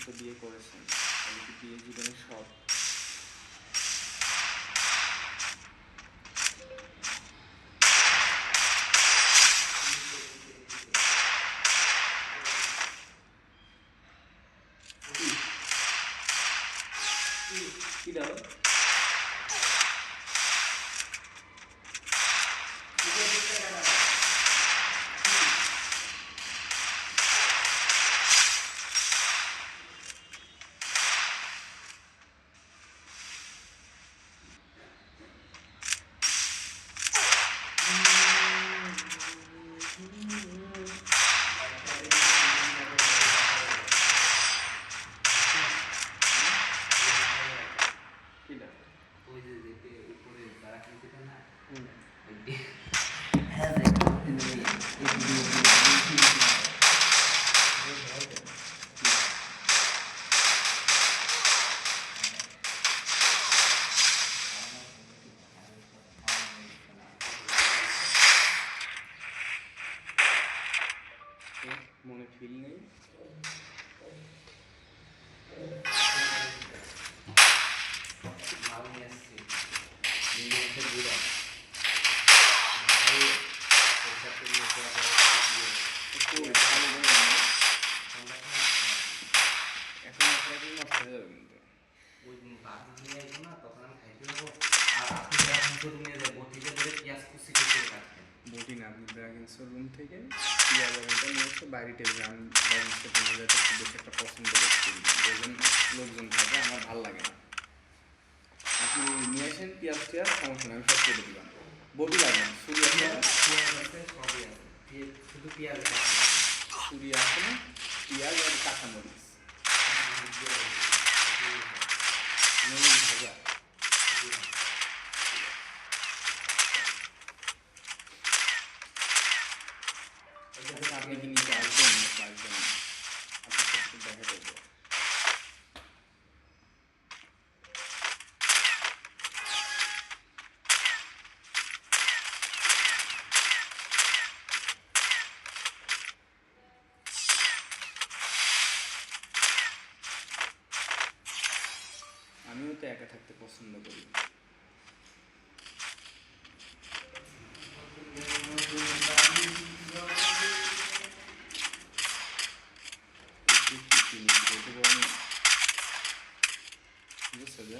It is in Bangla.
তো বিয়ে করেছেন, তাহলে কি বিয়ে জীবনে সব? কি দাও মনে ফিল নেই? এখন আপনাকে নষ্ট হয়ে যাবে কিন্তু ওই বাদ নিয়ে আসবো না, তখন আমি খাইতে যাবো। আর আপনি রুমে যাবো, বটিতে ধরে পেঁয়াজ কুচি কুচি কাটবেন। বটি না, আপনি ব্রাগিন্সের রুম থেকে পিয়া বাগানটা নিয়ে এসে বাইরে টেবিল আমি ব্রাগিন্সের রুমে যাতে খুব বেশি একটা পছন্দ করছি, যেজন লোকজন থাকে আমার ভালো লাগে না। আপনি নিয়ে আসেন পেঁয়াজ টিয়াজ, সমস্যা নেই, আমি সব কেটে দিলাম। বটি লাগবে না, ছুরি আছে, পেঁয়াজ আছে, সবই আছে, শুধু পেঁয়াজ ছুরি আছে না, পেঁয়াজ আর কাঁচামরিচ ভাজা। আপনি কি নিচে আসবেন না আসবেন না, আপনার সাথে দেখা করবো। আমিও তো একা থাকতে পছন্দ করি। বুঝছো যে